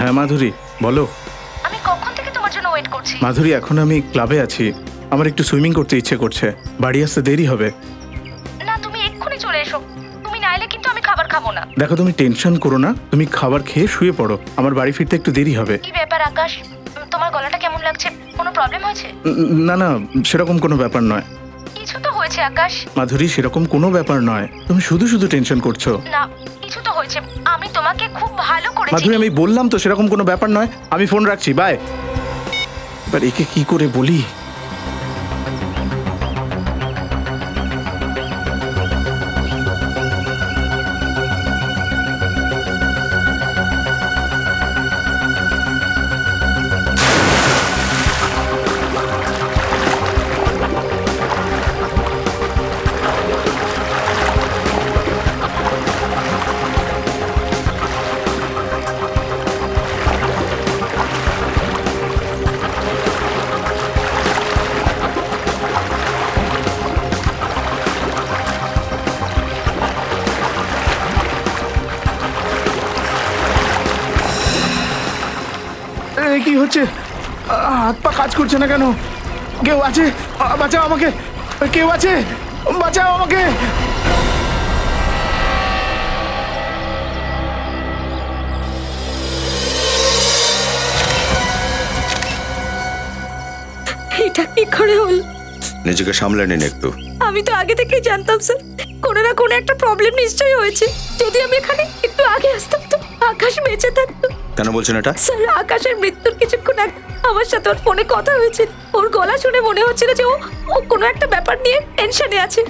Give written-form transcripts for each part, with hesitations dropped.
হ্যাঁ মাধুরী বলো। আমি কখন থেকে তোমার জন্য ওয়েট করছি। মাধুরী এখন আমি ক্লাবে আছি, আমার একটু সুইমিং করতে ইচ্ছে করছে, বাড়ি আসতে দেরি হবে। না তুমি এক্ষুনি চলে এসো, তুমি না এলে কিন্তু আমি খাবার খাবো না। দেখো তুমি টেনশন করো না, তুমি খাবার খেয়ে শুয়ে পড়ো, আমার বাড়ি ফিরতে একটু দেরি হবে। কি ব্যাপার আকাশ, তোমার গলাটা কেমন লাগছে? কোনো প্রবলেম হয়েছে? না না, সেরকম কোনো ব্যাপার নয়। কিছু তো হয়েছে আকাশ। মাধুরী সেরকম কোনো ব্যাপার নয়, তুমি শুধু শুধু টেনশন করছো। না কিছু তো হয়েছে, আমি তোমাকে খুব ভালো করে মাধুরী আমি বললাম তো সেরকম কোনো ব্যাপার নয়, আমি ফোন রাখছি, বাই। এবার একে কি করে বলি? কি হচ্ছে? হাত পা কাজ করছে না কেন? কেউ আছে? বাঁচাও আমাকে, কেউ আছে? বাঁচাও আমাকে। এটা কি করে হল? নিজেকে সামলে নিন একটু। আমি তো আগে থেকেই জানতাম স্যার, কোনো না কোনো একটা প্রবলেম নিশ্চয়ই হয়েছে। যদি আমি এখানে একটু আগে আসতাম তো আকাশ বেঁচে থাকতো। কেন বলছেন এটা? স্যার আকাশের মৃত্যুর কিছুক্ষণ আগে আমার সাথে ওর ফোনে কথা হয়েছিল, ওর গলা শুনে মনে হচ্ছিল যে ও কোনো একটা ব্যাপার নিয়ে টেনশনে আছে।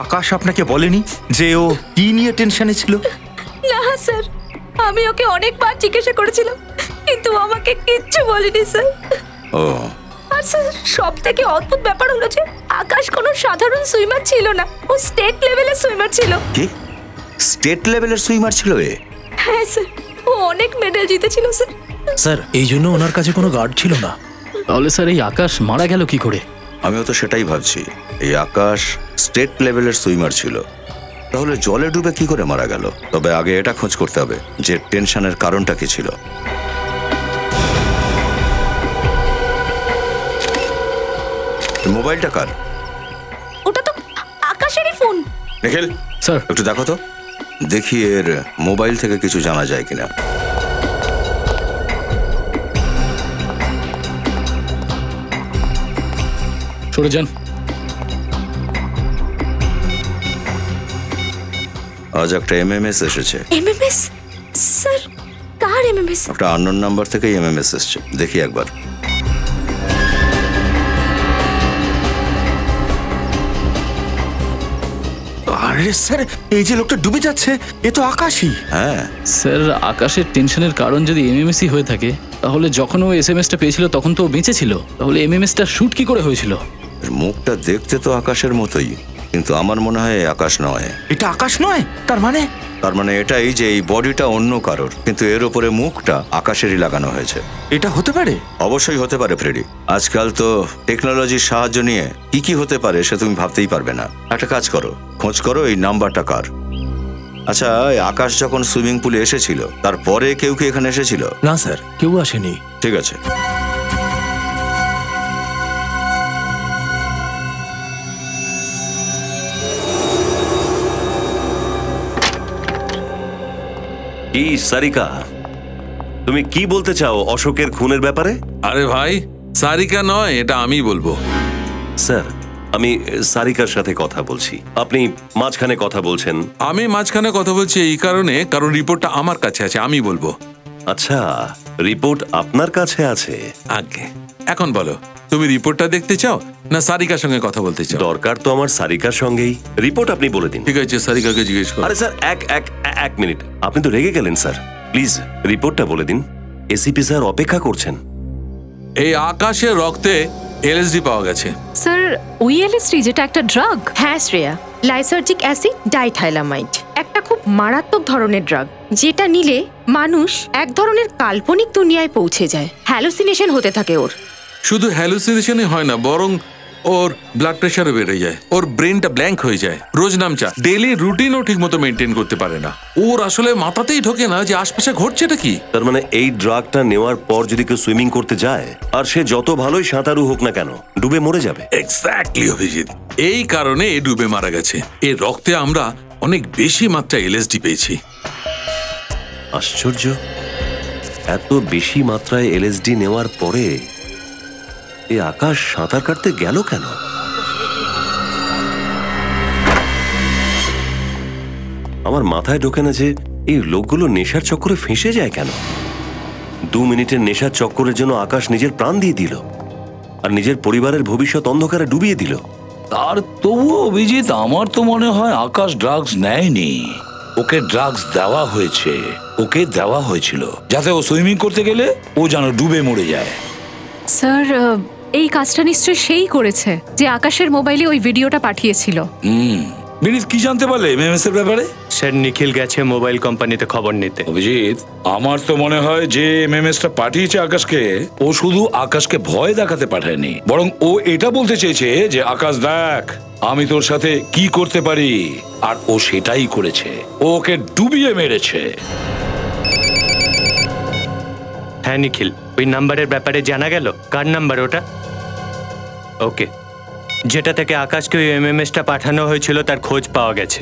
আকাশ আপনাকে বলেনি যে ও কি নিয়ে টেনশনে ছিল? না স্যার, আমি ওকে অনেকবার জিজ্ঞাসা করেছিলাম কিন্তু আমাকে কিচ্ছু বলেনি স্যার। ও আর স্যার সব থেকে অদ্ভুত ব্যাপার হলো যে আকাশ কোনো সাধারণ সুইমার ছিল না, ও স্টেট লেভেলের সুইমার ছিল। কি স্টেট লেভেলের সুইমার ছিল এ? হ্যাঁ স্যার, ও অনেক মেডেল জিতেছিল স্যার। স্যার এই জন্য ওনার কাছে কোনো গার্ড ছিল না। তাহলে স্যার এই আকাশ মারা গেল কি করে? আমিও তো সেটাই ভাবছি, এই আকাশ স্টেট লেভেলের সুইমার ছিল, তাহলে জলে ডুবে কি করে মারা গেল? তবে আগে এটা খোঁজ করতে হবে যে টেনশনের কারণটা কি ছিল। মোবাইলটা কার? ওটা তো আকাশেরই ফোন। নিখিল স্যার একটু দেখো তো, দেখি এর মোবাইল থেকে কিছু জানা যায় কিনা। সরে যান। আজ একটা এমএমএস এসেছে। এমএমএস? স্যার কার এমএমএস? একটা আননোন নাম্বার থেকে এমএমএস এসেছে, দেখি একবার। আরে স্যার এই যে লোকটা ডুবে যাচ্ছে এ তো আকাশই। হ্যাঁ স্যার আকাশের টেনশনের কারণ যদি এমএমএসই হয়ে থাকে তাহলে যখন ও এসএমএসটা পেয়েছিল তখন তো ও বেঁচে ছিল, তাহলে এমএমএসটা শুট কি করে হয়েছিল? মুখটা দেখতে তো আকাশের মতোই, কিন্তু আমার মনে হয় আকাশ নয়। এটা আকাশ নয়? তার মানে এটাই যে এই বডিটা অন্য কারোর, কিন্তু এর উপরে মুখটা আকাশেরই লাগানো হয়েছে। এটা হতে পারে? অবশ্যই হতে পারে ফ্রেডি, আজকাল তো টেকনোলজির সাহায্য নিয়ে কি কি হতে পারে সে তুমি ভাবতেই পারবে না। একটা কাজ করো, খোঁজ করো এই নাম্বারটা কার। আচ্ছা আকাশ যখন সুইমিং পুলে এসেছিল তারপরে কেউ কি এখানে এসেছিল? না স্যার, কেউ আসেনি। ঠিক আছে, কি সারিকা, তুমি কি বলতে চাও অশোকের খুনের ব্যাপারে? আরে ভাই সারিকা নয়, এটা আমি বলবো। স্যার আমি সারিকার সাথে কথা বলছি, আপনি মাঝখানে কথা বলছেন। আমি মাঝখানে কথা বলছি এই কারণে, কারণ রিপোর্টটা আমার কাছে আছে, আমি বলবো। আচ্ছা রিপোর্ট আপনার কাছে আছে? আগে এখন বলো, তুমি রিপোর্টটা দেখতে চাও না সারিকার সঙ্গে কথা বলতে চাও? দরকার তো আমার সারিকার সঙ্গেই, রিপোর্ট আপনি বলে দিন। ঠিক আছে, সারিকাকে জিজ্ঞেস করো। আরে স্যার এক মিনিট, আপনি তো রেগে গেলেন স্যার, প্লিজ রিপোর্টটা বলে দিন। এসিপি স্যার অপেক্ষা করছেন। এই আকাশের রক্তে এলএসডি পাওয়া গেছে। স্যার ওই এলএসডি যেটা একটা ড্রাগ? হ্যাঁ শ্রেয়া, লাইসার্জিক অ্যাসিড ডাইথাইলামাইড, একটা খুব মারাত্মক ধরনের ড্রাগ, যেটা নিলে মানুষ এক ধরনের কাল্পনিক দুনিয়ায় পৌঁছে যায়, হ্যালুসিনেশন হতে থাকে ওর। শুধু হ্যালুসিনেশনই হয় না, বরং ওর ব্লাড প্রেশারও বেড়ে যায়, ওর ব্রেনটা ব্ল্যাঙ্ক হয়ে যায়, রোজ নামচা, ডেইলি রুটিনও ঠিক মতো মেনটেন করতে পারে না। ওর আসলে মাথাতেই ঢোকে না যে আশপাশে ঘটছেটা কি। তার মানে এই ড্রাগটা নেওয়ার পর যদি কেউ সুইমিং করতে যায়, আর সে যত ভালোই সাঁতারু হোক না কেন, ডুবে মরে যাবে। এক্স্যাক্টলি অভিজিৎ, এই কারণে এ ডুবে মারা গেছে। এর রক্তে আমরা অনেক বেশি মাত্রায় এলএসডি পেয়েছি। আশ্চর্য, এত বেশি মাত্রায় এলএসডি নেওয়ার পরে এই আকাশ সাঁতার কাটতে গেল কেন? আমার মাথায় ঢোকে না যে এই লোকগুলো নেশার চক্করে ফেঁসে যায় কেন। 2 মিনিটের নেশার চক্করের জন্য আকাশ নিজের প্রাণ দিয়ে দিল, আর নিজের পরিবারের ভবিষ্যৎ অন্ধকারে ডুবিয়ে দিল। তার তবুও অভিজিৎ, আমার তো মনে হয় আকাশ ড্রাগস নেয়নি, ওকে ড্রাগস দেওয়া হয়েছে। ওকে দেওয়া হয়েছিল যাতে ও সুইমিং করতে গেলে ও যেন ডুবে মরে যায়। স্যার, এই কাজটা নিশ্চয়ই সেই করেছে যে আকাশের মোবাইলে ওই ভিডিওটা পাঠিয়েছিল। বিনীত, কি জানতে পারলে এমএমএস এর ব্যাপারে? স্যার, নিখিল গেছে মোবাইল কোম্পানিতে খবর নিতে। অভিজিৎ, আমার তো মনে হয় যে এমএমএসটা পাঠিয়েছে আকাশকে, ও শুধু আকাশকে ভয় দেখাতে পাঠায়নি, বরং ও এটা বলতে চেয়েছে যে আকাশ দেখ, আমি তোর সাথে কি করতে পারি। আর ও সেটাই করেছে, ও ওকে ডুবিয়ে মেরেছে। হ্যাঁ নিখিল, ওই নাম্বারের ব্যাপারে জানা গেল? কার নাম্বার ওটা? ওকে, যেটা থেকে আকাশকে ওই এমএমএসটা পাঠানো হয়েছিল তার খোঁজ পাওয়া গেছে।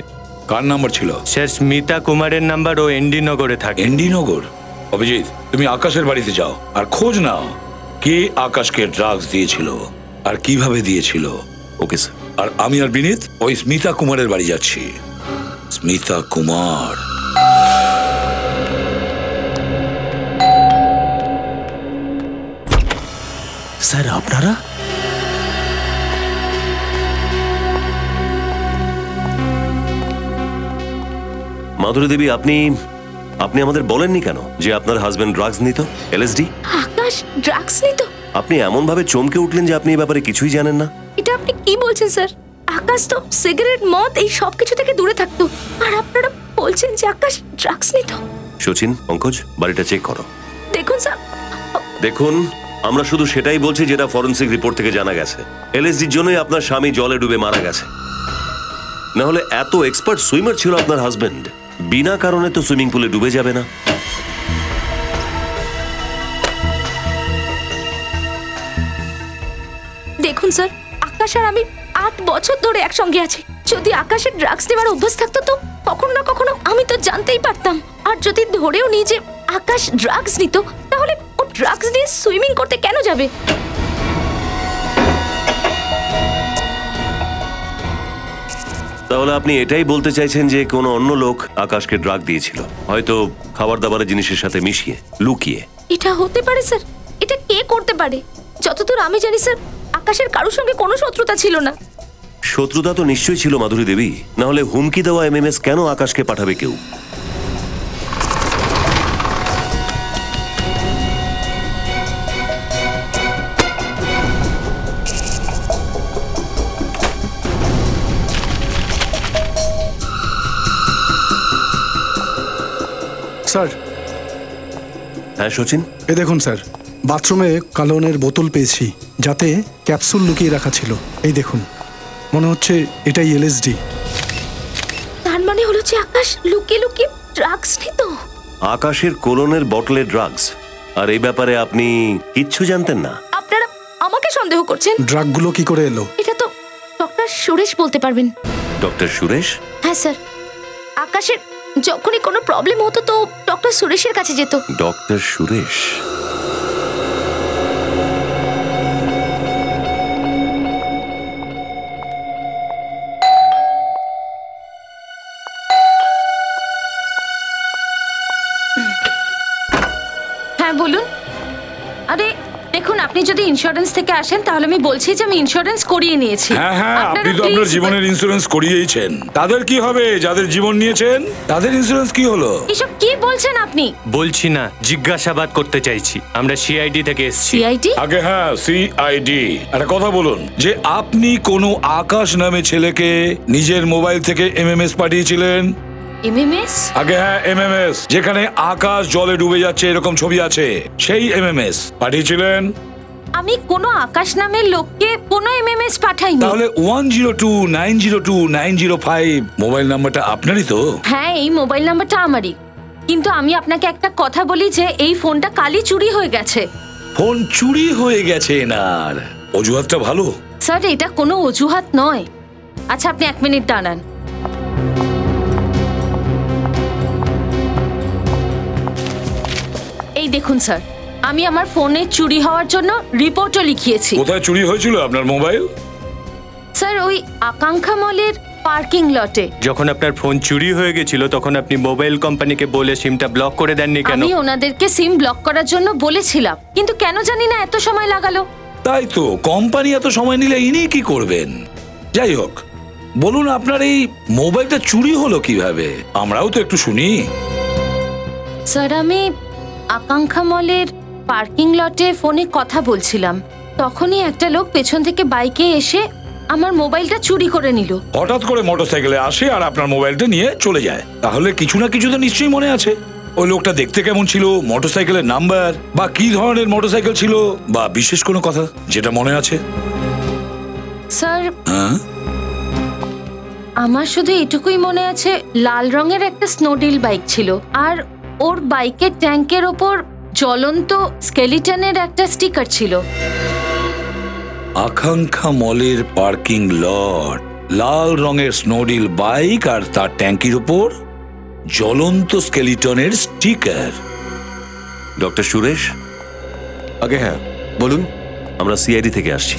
কার নাম্বার ছিল? স্যার, স্মিতা কুমারের নাম্বার। ও এনডি নগরে থাকে। এনডি নগর? অভিজিৎ, তুমি আকাশের বাড়িতে যাও আর খোঁজ নাও কে আকাশকে ড্রাগস দিয়েছিল আর কিভাবে দিয়েছিল। Okay sir. আর আমি আর বিনীত ওই স্মিতা কুমারের বাড়ি যাচ্ছি। স্মিতা কুমার। স্যার, আপনারা? মাধুরী দেবী, আপনি আমাদের বলেননি কেন যে আপনার হাজবেন্ড ড্রাগস নিত, এলএসডি? আকাশ ড্রাগস নিত? আপনি এমন ভাবে চমকে উঠলেন যে আপনি এই ব্যাপারে কিছুই জানেন না। এটা আপনি কি বলছেন স্যার? আকাশ তো সিগারেট, মদ এই সব কিছু থেকে দূরে থাকতো, আর আপনারা বলছেন যে আকাশ ড্রাগস নিত? সচিন, পঙ্কজ, বাড়িটা চেক করো। দেখুন স্যার। দেখুন, আমরা শুধু সেটাই বলছি যেটা ফরেনসিক রিপোর্ট থেকে জানা গেছে। এলএসডির জন্যই আপনার স্বামী জলে ডুবে মারা গেছে। না হলে এত এক্সপার্ট সুইমার ছিল আপনার হাজবেন্ড, বিনা কারণে তো সুইমিং পুলে ডুবে যাবে না। দেখুন স্যার, আকাশ আর আমি 8 বছর ধরে একসঙ্গে আছি। যদি আকাশের ড্রাগস নেওয়ার অভ্যাস থাকতো তো কখনো না কখনো আমি তো জানতেই পারতাম। আর যদি ধরেও নিই যে আকাশ ড্রাগস নিত, তাহলে ও ড্রাগস দিয়ে সুইমিং করতে কেন যাবে? তাহলে আপনি এটাই বলতে চাইছেন যে কোনো অন্য লোক আকাশকে ড্রাগ দিয়েছিল, হয়তো খাবার দাবারের জিনিসের সাথে মিশিয়ে, লুকিয়ে। এটা হতে পারে স্যার। এটা কে করতে পারে? যতদূর আমি জানি স্যার, আকাশের কারোর সঙ্গে কোনো শত্রুতা ছিল না। শত্রুতা তো নিশ্চয়ই ছিল মাধুরী দেবী, না হলে হুমকি দেওয়া এমএমএস কেন আকাশকে পাঠাবে কেউ? স্যার। হ্যাঁ সচিন, এ দেখুন স্যার, বাথরুমে কালোনের বোতল পেয়েছি যাতে ক্যাপসুল লুকিয়ে রাখা ছিল। এই দেখুন, মনে হচ্ছে এটাই এলএসডি। তার মানে হলো যে আকাশ লুকিয়ে লুকিয়ে ড্রাগস নিত। আকাশের কোলনের বটলে ড্রাগস, আর এই ব্যাপারে আপনি কিচ্ছু জানতেন না? আপনারা আমাকে সন্দেহ করছেন? ড্রাগগুলো কি করে এলো? এটা তো ডক্টর সুরেশ বলতে পারবেন। ডক্টর সুরেশ? হ্যাঁ স্যার, আকাশের যখনই কোনো প্রবলেম হতো তো ডক্টর সুরেশের কাছে যেত। ডক্টর সুরেশ? হ্যাঁ বলুন। আরে দেখুন, আপনি যদি ইন্স্যুরেন্স থেকে আসেন তাহলে আমি বলছি যে আমি ইন্স্যুরেন্স করিয়ে নিয়েছি। হ্যাঁ হ্যাঁ, আপনি তো আপনার জীবনের ইন্স্যুরেন্স করিয়েছেন। তাদের কি হবে যাদের জীবন নিয়েছেন? তাদের ইন্স্যুরেন্স কি হলো? এসব কি বলছেন আপনি? বলছি না, জিজ্ঞাসাবাদ করতে চাইছি। আমরা সিআইডি থেকে এসেছি। সিআইডি? আগে হ্যাঁ, সিআইডি। একটা কথা বলুন, যে আপনি কোনো আকাশ নামে ছেলেকে নিজের মোবাইল থেকে এমএমএস পাঠিয়েছিলেন? এমএমএস? আগে হ্যাঁ, এমএমএস, যেখানে আকাশ জলে ডুবে যাচ্ছে এরকম ছবি আছে, সেই এমএমএস পাঠিয়েছিলেন? আমি কোনো আকাশ নামের লোককে কোনো এমএমএস পাঠাইনি। তাহলে 1029029005 মোবাইল নাম্বারটা আপনারই তো? হ্যাঁ, এই মোবাইল নাম্বারটা আমারই। কিন্তু আমি আপনাকে একটা কথা বলি যে এই ফোনটা কালই চুরি হয়ে গেছে। ফোন চুরি হয়ে গেছে এনার, অজুহাতটা ভালো। স্যার, এটা কোনো অজুহাত নয়। আচ্ছা, আপনি 1 মিনিট দাঁড়ান। এই দেখুন স্যার, আমি আমার ফোনে চুরি হওয়ার জন্য রিপোর্টও লিখিয়েছি। কোথায় চুরি হয়েছিল আপনার মোবাইল? স্যার, ওই আকাঙ্ক্ষা মলের পার্কিং লটে। যখন আপনার ফোন চুরি হয়ে গেছিল তখন আপনি মোবাইল কোম্পানিকে বলে সিমটা ব্লক করে দেননি কেন? আমি ওনাদেরকে সিম ব্লক করার জন্য বলেছিলাম, কিন্তু কেন জানি না এত সময় লাগালো। তাই তো, কোম্পানি এত সময় নিলে ইনি কি করবেন? যাই হোক, বলুন আপনার এই মোবাইলটা চুরি হলো কিভাবে? আমরাও তো একটু শুনি। স্যার, আমি আকাঙ্ক্ষা মলের পার্কিং লটে ফোনে কথা বলছিলাম, তখনই একটা লোক পেছন থেকে বাইকে এসে আমার মোবাইলটা চুরি করে নিল। হঠাৎ করে মোটরসাইকেলে আসে আর আপনার মোবাইলটা নিয়ে চলে যায়। তাহলে কিছু না কিছু তো নিশ্চয়ই মনে আছে। ওই লোকটা দেখতে কেমন ছিল, মোটরসাইকেলের নাম্বার, বা কি ধরনের মোটরসাইকেল ছিল, বা বিশেষ কোনো কথা যেটা মনে আছে? স্যার, আমার শুধু এটুকুই মনে আছে, লাল রঙের একটা স্নোডিল বাইক ছিল, আর ওর বাইকের ট্যাঙ্কের ওপর জ্বলন্ত স্কেলিটনের একটা স্টিকার ছিল। আকাঙ্ক্ষা মলের পার্কিং লট, লাল রঙের স্নোডিল বাইক, আর তার ট্যাঙ্কির উপর জ্বলন্ত স্কেলিটনের স্টিকার। ডক্টর সুরেশ? আগে হ্যাঁ, বলুন। আমরা সিআইডি থেকে আসছি।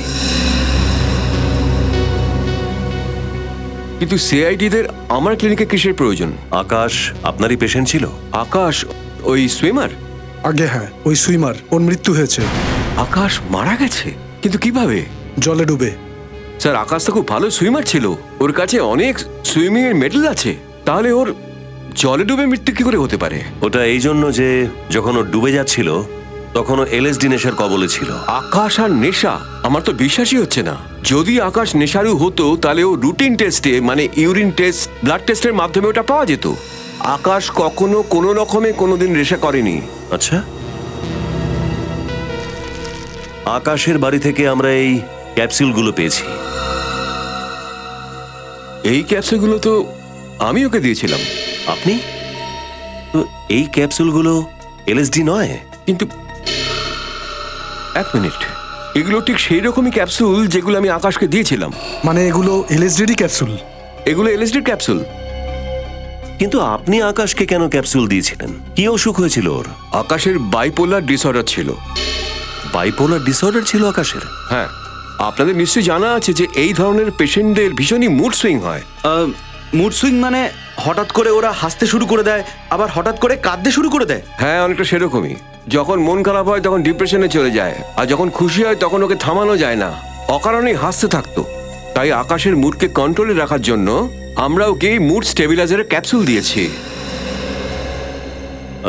কিন্তু সিআইডিদের আমার ক্লিনিকে কিসের প্রয়োজন? আকাশ আপনারই পেশেন্ট ছিল? আকাশ ওই সুইমার? আগে হ্যাঁ, ওই সুইমার, ওর মৃত্যু হয়েছে। আকাশ মারা গেছে? কিন্তু কিভাবে? জলে ডুবে। স্যার, আকাশ তো খুব ভালো সুইমার ছিল, ওর কাছে অনেক সুইমিং এর মেডেল আছে, তাহলে ওর জলে ডুবে মৃত্যু কি করে হতে পারে? ওটা এই জন্য যে যখন ও ডুবে যাচ্ছিল তখন ও এলএসডি নেশার কবলে ছিল। আকাশ আর নেশা? আমার তো বিশ্বাসই হচ্ছে না। যদি আকাশ নেশারু হতো তাহলে ও রুটিন টেস্টে, মানে ইউরিন টেস্ট, ব্লাড টেস্টের মাধ্যমে ওটা পাওয়া যেত। আকাশ কখনো কোনো রকমে কোনোদিন নেশা করেনি। আচ্ছা, আকাশের বাড়ি থেকে আমরা এই ক্যাপসুলগুলো পেয়েছি। এই ক্যাপসুলগুলো তো আমি ওকে দিয়েছিলাম। আপনি? তো এই ক্যাপসুলগুলো এলএসডি নয়? কিন্তু 1 মিনিট, এগুলো ঠিক সেই রকমই ক্যাপসুল যেগুলো আমি আকাশকে দিয়েছিলাম। মানে এগুলো এলএসডি ক্যাপসুল? এগুলো এলএসডি ক্যাপসুল। কিন্তু আপনি আকাশকে কেন ক্যাপসুল দিয়েছিলেন? কি অসুখ হয়েছিল ওর? আকাশের বাইপোলার ডিসঅর্ডার ছিল। বাইপোলার ডিসঅর্ডার ছিল আকাশের? হ্যাঁ, আপনাদের নিশ্চয়ই জানা আছে যে এই ধরনের পেশেন্টদের ভীষণই মুড সুইং হয়। মুড সুইং মানে হঠাৎ করে ওরা হাসতে শুরু করে দেয়, আবার হঠাৎ করে কাঁদতে শুরু করে দেয়। হ্যাঁ, অনেকটা সেরকমই। যখন মন খারাপ হয় তখন ডিপ্রেশনে চলে যায়, আর যখন খুশি হয় তখন ওকে থামানো যায় না, অকারণেই হাসতে থাকতো। তাই আকাশের মুডকে কন্ট্রোলে রাখার জন্য আমরা ওকে মুড স্টেবিলাইজারের ক্যাপসুল দিয়েছি।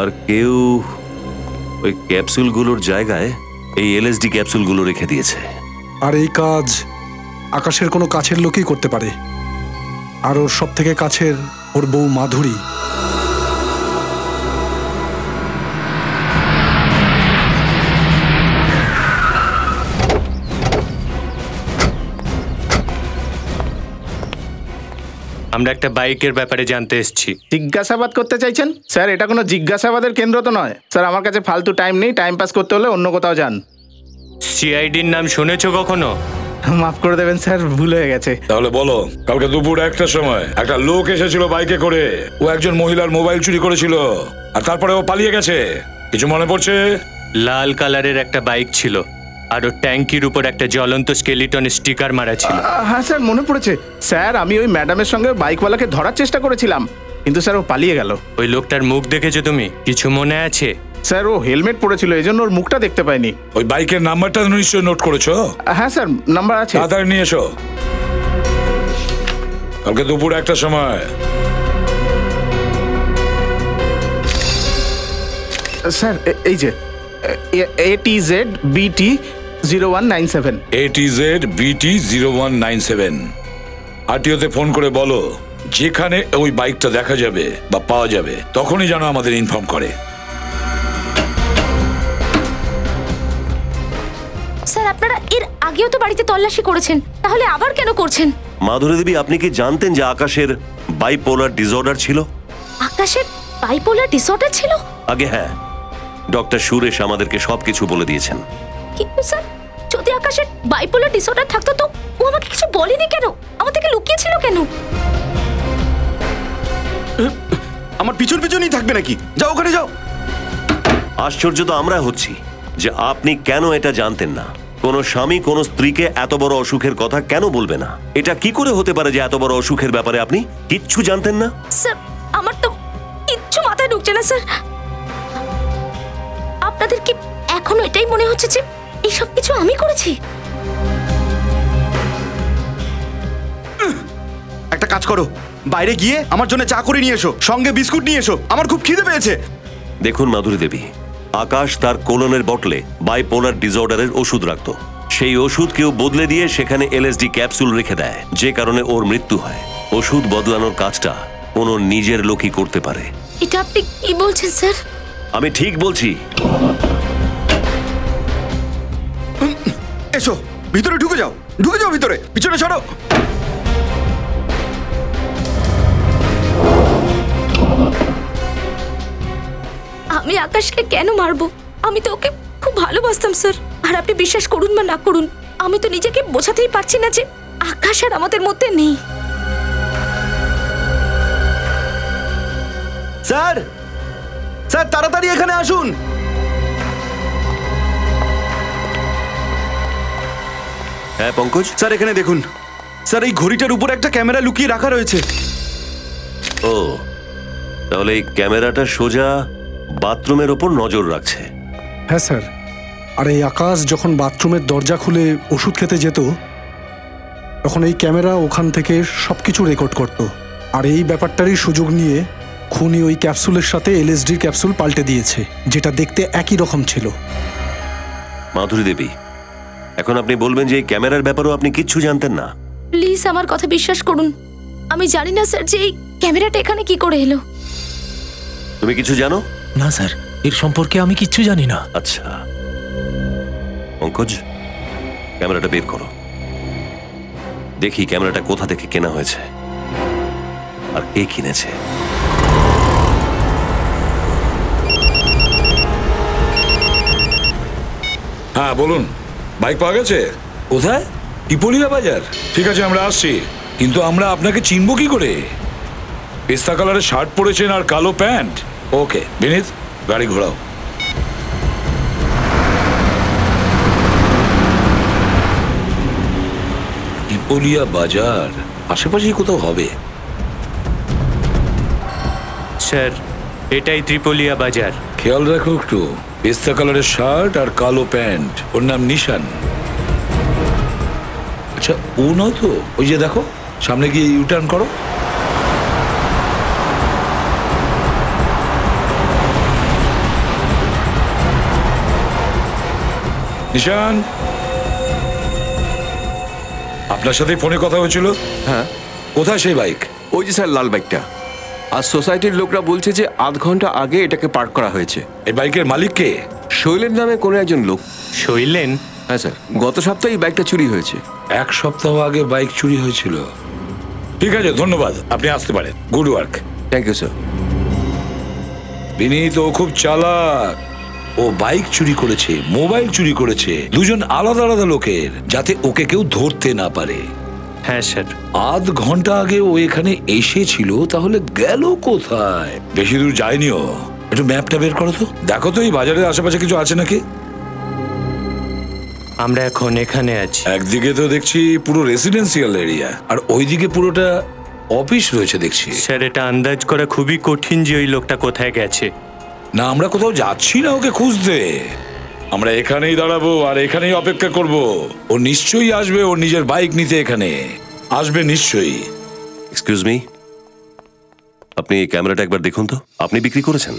আর কেউ ওই ক্যাপসুলগুলোর জায়গায় এই এলএসডি ক্যাপসুলগুলো রেখে দিয়েছে। আর এই কাজ আকাশের কোনো কাছের লোকই করতে পারে, আর ওর সব থেকে কাছের ওর বউ মাধুরী। আমরা একটা বাইকের ব্যাপারে জানতে এসেছি। জিজ্ঞাসাবাদ করতে চাইছেন? স্যার, এটা কোনো জিজ্ঞাসাবাদের কেন্দ্র তো নয়। স্যার, আমার কাছে ফালতু টাইম নেই, টাইম পাস করতে হলে অন্য কোথাও যান। সিআইডির নাম শুনেছো কখনো? মাফ করে দেবেন স্যার, ভুল হয়ে গেছে। তাহলে বলো, কালকে দুপুর 1টার সময় একটা লোক এসেছিল বাইকে করে, ও একজন মহিলার মোবাইল চুরি করেছিল, আর তারপরে ও পালিয়ে গেছে। কিছু মনে পড়ছে? লাল কালারের একটা বাইক ছিল, আর ওর ট্যাঙ্কির উপর একটা জ্বলন্ত স্কেলিটন স্টিকার মারা ছিল। হ্যাঁ স্যার, মনে পড়েছে। স্যার, আমি ওই ম্যাডামের সঙ্গে বাইকওয়ালাকে ধরার চেষ্টা করেছিলাম, কিন্তু স্যার ও পালিয়ে গেল। ওই লোকটার মুখ দেখেছো তুমি? কিছু মনে আছে? স্যার, ও হেলমেট পরেছিল, এই জন্য ওর মুখটা দেখতে পাইনি। ওই বাইকের নাম্বারটা নিশ্চয়ই নোট করেছো? হ্যাঁ স্যার, নাম্বার আছে। তাড়াতাড়ি নিয়ে এসো। কালকে দুপুর 1টার সময়। স্যার, এই যে ATZ BT 0197। ATZ BT 0197। আরটিওতে phone করে বলো যেখানে ওই বাইকটা দেখা যাবে বা পাওয়া যাবে তখনই যেন আমাদের ইনফর্ম করে। স্যার আপনারা এর আগেও তো বাড়িতে তল্লাশি করেছেন, তাহলে আবার কেন করছেন? মাধুরী দেবী, আপনি কি জানতেন যে আকাশের বাইপোলার ডিসঅর্ডার ছিল? আকাশের বাইপোলার ডিসঅর্ডার ছিল? আগে হ্যাঁ, ডক্টর সুরেশ আমাদেরকে সবকিছু বলে দিয়েছেন। কিন্তু স্যার, যদি আকাশের বাইপোলার ডিসঅর্ডার থাকতো তো ও আমাকে কিছু বলেনি কেন? আমার থেকে লুকিয়েছিল কেন? আমার পিছন পিছনই থাকবে নাকি? যাও ওখানে যাও। আশ্চর্য তো আমরা হচ্ছি যে আপনি কেন এটা জানতেন না। কোন স্বামী কোন স্ত্রীকে এত বড় অসুখের কথা কেন বলবে না? এটা কি করে হতে পারে যে এত বড় অসুখের ব্যাপারে আপনি কিচ্ছু জানতেন না? স্যার আমার তো কিচ্ছু মাথায় ঢুকছে না স্যার। আপনাদের কি এখনো এটাই মনে হচ্ছে যে এইসব কিছু আমি করেছি? একটা কাজ করো, বাইরে গিয়ে আমার জন্য চা করে নিয়ে এসো, সঙ্গে বিস্কুট নিয়ে এসো, আমার খুব খিদে পেয়েছে। দেখুন মাধুরী দেবী, আকাশ তার কোলনের বটলে বাইপোলার ডিসঅর্ডারের ওষুধ রাখতো। সেই ওষুধ কেউ বদলে দিয়ে সেখানে এলএসডি ক্যাপসুল রেখে দেয়, যে কারণে ওর মৃত্যু হয়। ওষুধ বদলানোর কাজটা কোনো নিজের লোকই করতে পারে। এটা আপনি কি বলছেন স্যার? আমি ঠিক বলছি। এসো ভিতরে ঢুকে যাও, ঢুকে যাও ভিতরে, পিছনে সরো। আমি আকাশকে কেন মারবো? আমি তো ওকে খুব ভালোবাসতাম স্যার। আর আপনি বিশ্বাস করুন বা না করুন, আমি তো নিজেকে বোঝাতেই পারছি না যে আকাশ আর আমাদের মধ্যে নেই। স্যার, স্যার তাড়াতাড়ি এখানে আসুন। হ্যাঁ পঙ্কজ। স্যার এখানে দেখুন, স্যার এই ঘড়িটার উপর একটা ক্যামেরা লুকিয়ে রাখা রয়েছে। ও, তাহলে এই ক্যামেরাটা সোজা বাথরুমের ওপর নজর রাখছে। হ্যাঁ স্যার, আর এই আকাশ যখন বাথরুমের দরজা খুলে ওষুধ খেতে যেত তখন এই ক্যামেরা ওখান থেকে সব কিছু রেকর্ড করত। আর এই ব্যাপারটারই সুযোগ নিয়ে খুনি ওই ক্যাপসুলের সাথে এলএসডির ক্যাপসুল পাল্টে দিয়েছে, যেটা দেখতে একই রকম ছিল। মাধুরী দেবী, এখন আপনি বলবেন যে এই ক্যামেরার ব্যাপারেও আপনি কিচ্ছু জানতেন না? প্লিজ আমার কথা বিশ্বাস করুন, আমি জানি না স্যার যে এই ক্যামেরাটা এখানে কি করে এলো। তুমি কিছু জানো? না স্যার, এর সম্পর্কে আমি কিচ্ছু জানি না। আচ্ছা পঙ্কজ, ক্যামেরাটা বের করো, দেখি ক্যামেরাটা কোথা থেকে কেনা হয়েছে আর কে কিনেছে। হ্যাঁ বলুন, বাইক পাওয়া গেছে? কোথায়? টিপলিয়া বাজার। ঠিক আছে আমরা আসছি, কিন্তু আমরা আপনাকে চিনবো কি করে? পেস্তা কালারের শার্ট পরেছেন আর কালো প্যান্ট। ওকে বিনীত, গাড়ি ঘোরাও। টিপলিয়া বাজার আশেপাশেই কোথাও হবে। স্যার এটাই ত্রিপলিয়া বাজার। খেয়াল রাখো একটু, পেস্তা কালারের শার্ট আর কালো প্যান্ট, ওর নাম নিশান। আচ্ছা ও নয় তো? ওই যে দেখো সামনে গিয়ে ইউটার্ন করো। নিশান, আপনার সাথে ফোনে কথা হয়েছিল? হ্যাঁ। কোথায় সেই বাইক? ওই যে স্যার লাল বাইকটা। আর সোসাইটির লোকরা বলছে যে আধ ঘন্টা আগে এটাকে পার্ক করা হয়েছে। এই বাইকের মালিক কে? শৈলেন নামে কোনো একজন লোক। শৈলেন? হ্যাঁ স্যার, গত সপ্তাহে এই বাইকটা চুরি হয়েছে। এক সপ্তাহ আগে বাইক চুরি হয়েছিল। ঠিক আছে ধন্যবাদ, আপনি আসতে পারেন। Good work. Thank you sir. বিনীত ও খুব চালাক। ও বাইক চুরি করেছে, মোবাইল চুরি করেছে, দুজন আলাদা আলাদা লোকের, যাতে ওকে কেউ ধরতে না পারে। হ্যাঁ স্যার। আধ ঘন্টা আগে ও এখানে এসেছিল, তাহলে গেল কোথায়? বেশি দূর যায়নিও। একটু ম্যাপটা বের করো তো, দেখো তো এই বাজারের আশেপাশে কিছু আছে নাকি। আমরা এখন এখানে আছি। একদিকে তো দেখছি পুরো রেসিডেন্সিয়াল এরিয়া, আর ওইদিকে পুরোটা অফিস রয়েছে দেখছি। স্যার এটা আন্দাজ করা খুবই কঠিন যে ওই লোকটা কোথায় গেছে। না আমরা কোথাও যাচ্ছি না ওকে খুঁজতে, আমরা এখানেই দাঁড়াবো আর এখানেই অপেক্ষা করব। ও নিশ্চয়ই আসবে, ওর নিজের বাইক নিতে এখানে আসবে নিশ্চয়ই। এক্সকিউজ মি, আপনি এই ক্যামেরাটা একবার দেখুন তো। আপনি বিক্রি করেছেন?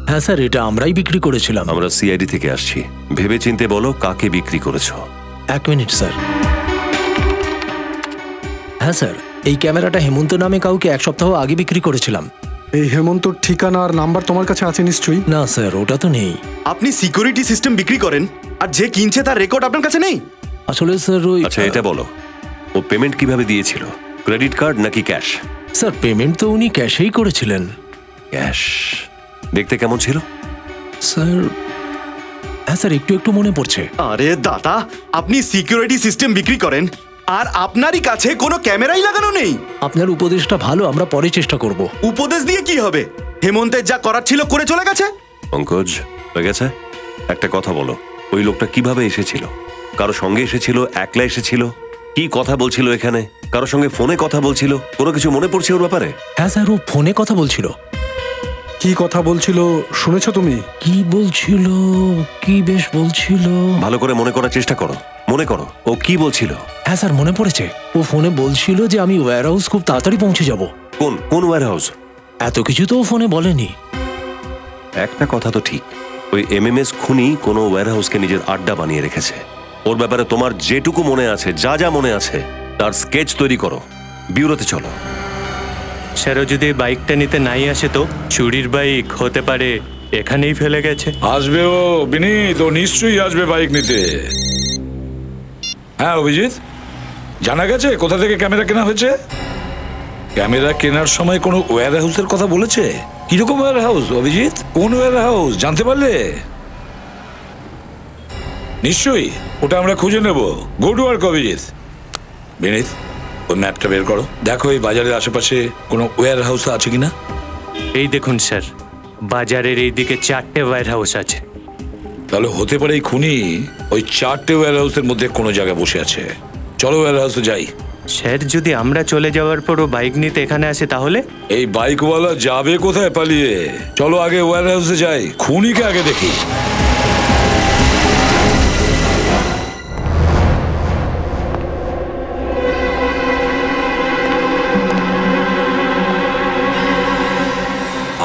হ্যাঁ স্যার, এটা আমরাই বিক্রি করেছিলাম। আমরা সিআইডি থেকে আসছি, ভেবে চিনতে বলো কাকে বিক্রি করেছো। 1 মিনিট স্যার। হ্যাঁ স্যার, এই ক্যামেরাটা হেমন্ত নামে কাউকে 1 সপ্তাহ আগে বিক্রি করেছিলাম। এই হেমন্তর ঠিকানা আর নাম্বার তোমার কাছে আছে নিশ্চয়ই? না স্যার, ওটা তো নেই। আপনি সিকিউরিটি সিস্টেম বিক্রি করেন আর যে কিনছে তার রেকর্ড আপনার কাছে নেই? আসলে স্যার ওই আচ্ছা এটা বলো, ও পেমেন্ট কিভাবে দিয়েছিল? ক্রেডিট কার্ড নাকি ক্যাশ? স্যার পেমেন্ট তো উনি ক্যাশেই করেছিলেন। ক্যাশ? দেখতে কেমন ছিল? স্যার হ্যাঁ স্যার, একটু একটু মনে পড়ছে। আরে দাদা, আপনি সিকিউরিটি সিস্টেম বিক্রি করেন আর আপনারই কাছে কোনো ক্যামেরাই লাগানো নেই। আপনার উপদেশটা ভালো, আমরা পরে চেষ্টা করব। উপদেশ দিয়ে কি হবে? হেমন্তের যা করার ছিল করে চলে গেছে। পঙ্কজ, হয়ে গেছে? একটা কথা বলো, ওই লোকটা কিভাবে এসেছিল? কারো সঙ্গে এসেছিল, একলা এসেছিল? কি কথা বলছিল এখানে? কারোর সঙ্গে ফোনে কথা বলছিল? কোনো কিছু মনে পড়ছে ওর ব্যাপারে? হ্যাঁ স্যার, ও ফোনে কথা বলছিল। কি কথা বলছিল শুনেছো তুমি? কি বলছিল, কি বেশ বলছিল। ভালো করে মনে করার চেষ্টা করো, মনে করো ও কি বলছিল। হ্যাঁ স্যার মনে পড়েছে, ও ফোনে বলছিল যে আমি ওয়্যার হাউস খুব তাড়াতাড়ি পৌঁছে যাব। কোন ওয়্যার হাউস? এত কিছু তো ও ফোনে বলেনি। একটা কথা তো ঠিক, ওই এমএমএস খুনি কোনো ওয়্যার হাউসকে নিজের আড্ডা বানিয়ে রেখেছে। ওর ব্যাপারে তোমার যেটুকু মনে আছে, যা যা মনে আছে তার স্কেচ তৈরি করো, ব্যুরোতে চলো। স্যার ও যদি বাইকটা নিতে নাই আসে তো? চুরির বাইক হতে পারে, এখানেই ফেলে গেছে। আসবে ও বিনীত, ও নিশ্চয়ই আসবে বাইক নিতে। হ্যাঁ অভিজিৎ, জানা গেছে কোথা থেকে ক্যামেরা কেনা হয়েছে? ক্যামেরা কেনার সময় কোনো ওয়্যার হাউসের কথা বলেছে? কিরকম ওয়্যার হাউস অভিজিৎ? কোন ওয়্যার হাউস জানতে পারলে? নিশ্চয়ই, ওটা আমরা খুঁজে নেব। Good work Abhijit. বিনীত, ওই ম্যাপটা বের করো, দেখো এই বাজারের আশেপাশে কোনো ওয়্যার হাউস আছে কিনা। এই দেখুন স্যার, বাজারের এইদিকে 4টে ওয়্যার হাউস আছে। তাহলে হতে পারে এই খুনি ওই 4টে ওয়্যার হাউসের মধ্যে কোনো জায়গায় বসে আছে। চলো ওয়্যার হাউসে যাই। স্যার যদি আমরা চলে যাওয়ার পর ও বাইক নিতে এখানে আসে তাহলে? এই বাইকওয়ালা যাবে কোথায় পালিয়ে? চলো আগে ওয়্যার হাউসে যাই, খুনিকে আগে দেখি।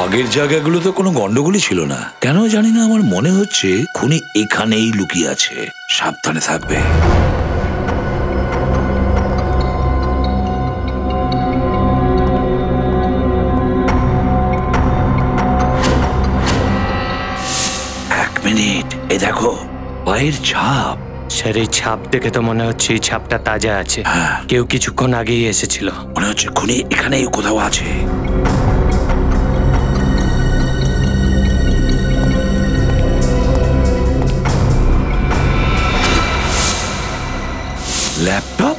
আগের জায়গাগুলোতে কোনো গন্ডগোলই ছিল না, কেন জানি না আমার মনে হচ্ছে খুনি এখানেই লুকিয়ে আছে। সাবধানে থাকবে। এক মিনিট, এই দেখো পায়ের ছাপ। স্যার এই ছাপ দেখে তো মনে হচ্ছে এই ছাপটা তাজা আছে। কেউ কিছুক্ষণ আগেই এসেছিল। মনে হচ্ছে খুনি এখানেই কোথাও আছে। ল্যাপটপ?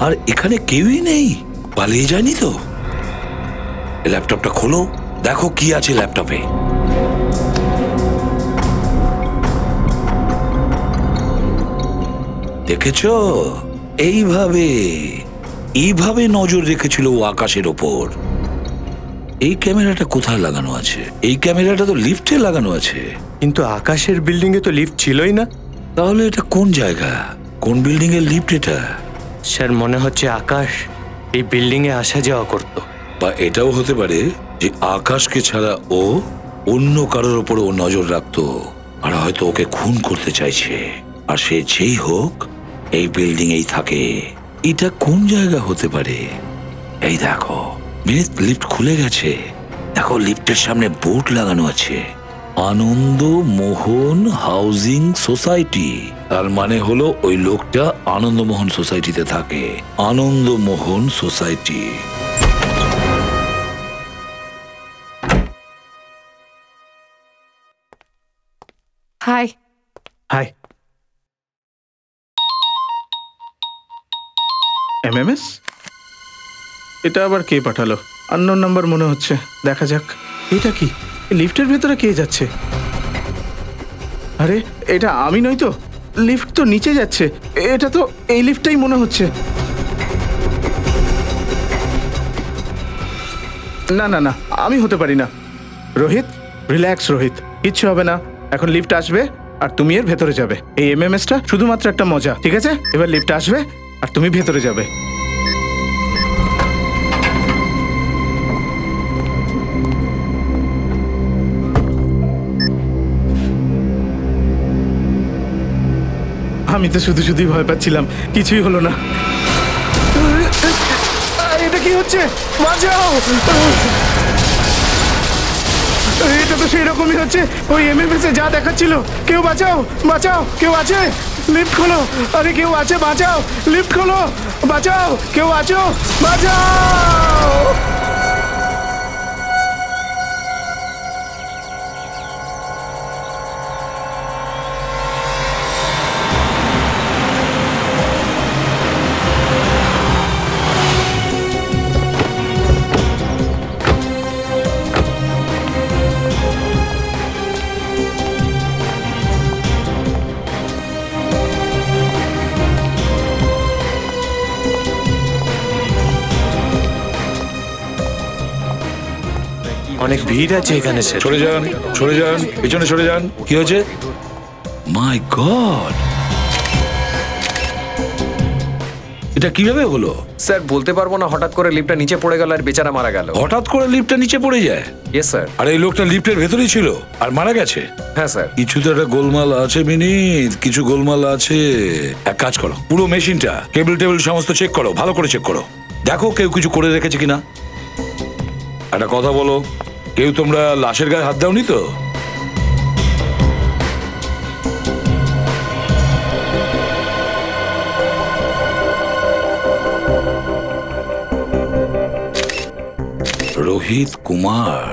আর এখানে কেউই নেই, পালিয়ে যায়নি তো? ল্যাপটপটা খোলো, দেখো কি আছে ল্যাপটপে। দেখেছো, এইভাবে নজর রেখেছিল ও আকাশের ওপর। এই ক্যামেরাটা কোথায় লাগানো আছে? এই ক্যামেরাটা তো লিফটে লাগানো আছে। কিন্তু আকাশের বিল্ডিং এ তো লিফট ছিলই না। তাহলে এটা কোন জায়গা, কোন বিল্ডিং এর লিফট এটা? স্যার মনে হচ্ছে আকাশ এই বিল্ডিং এ আসা যাওয়া করতো। বা এটাও হতে পারে যে আকাশকে ছাড়া ও অন্য কারোর ওপর ও নজর রাখতো, আর হয়তো ওকে খুন করতে চাইছে। আর সে যেই হোক এই বিল্ডিং এই থাকে। এটা কোন জায়গা হতে পারে? এই দেখো মিনিট, লিফট খুলে গেছে। দেখো লিফটের সামনে বোর্ড লাগানো আছে, আনন্দ মোহন হাউজিং সোসাইটি। তার মানে হলো ওই লোকটা আনন্দমোহন সোসাইটিতে থাকে। Anandamohan society. Hi. Hi. MMS? এটা আবার কে পাঠালো? আননোন নাম্বার মনে হচ্ছে, দেখা যাক। এটা কি? লিফটের ভেতরে কে যাচ্ছে? আরে এটা আমি নই তো, লিফট তো নিচে যাচ্ছে। এটা তো এই লিফটটাই মনে হচ্ছে। না না না, আমি হতে পারি না। রোহিত, রিল্যাক্স রোহিত, কিচ্ছু হবে না। এখন লিফট আসবে আর তুমি এর ভেতরে যাবে। এই এমএমএসটা শুধুমাত্র একটা মজা, ঠিক আছে? এবার লিফট আসবে আর তুমি ভেতরে যাবে। আমি তো শুধু শুধুই ভয় পাচ্ছিলাম, কিছুই হলো না। এটা কি হচ্ছে? বাঁচাও! এটা তো সেই রকমই হচ্ছে, ওই এমএমএস এ যা দেখাচ্ছিল। কেউ বাঁচাও, বাঁচাও, কেউ আছে? লিফট খোলো, আরে কেউ আছে? বাঁচাও, লিফট খোলো, বাঁচাও, কেউ আছো? বাঁচাও! অনেক ভিড় আছে এখানে স্যার। সরে যান, সরে যান, পিছনে সরে যান। কি হয়েছে? মাই গড, এটা কিভাবে হলো? স্যার বলতে পারবো না, হঠাৎ করে লিফটটা নিচে পড়ে গেল আর বেচারা মারা গেল। হঠাৎ করে লিফটটা নিচে পড়ে যায়? Yes sir. আর এই লোকটা লিফটের ভেতরেই ছিল আর মারা গেছে? হ্যাঁ স্যার। কিছু তো একটা গোলমাল আছে বিনীত, কিছু গোলমাল আছে। এক কাজ করো, পুরো মেশিনটা, কেবল টেবিল সমস্ত চেক করো, ভালো করে চেক করো, দেখো কেউ কিছু করে রেখেছে কিনা। একটা কথা বলো, কেউ তোমরা লাশের গায়ে হাত দাওনি তো? রোহিত কুমার,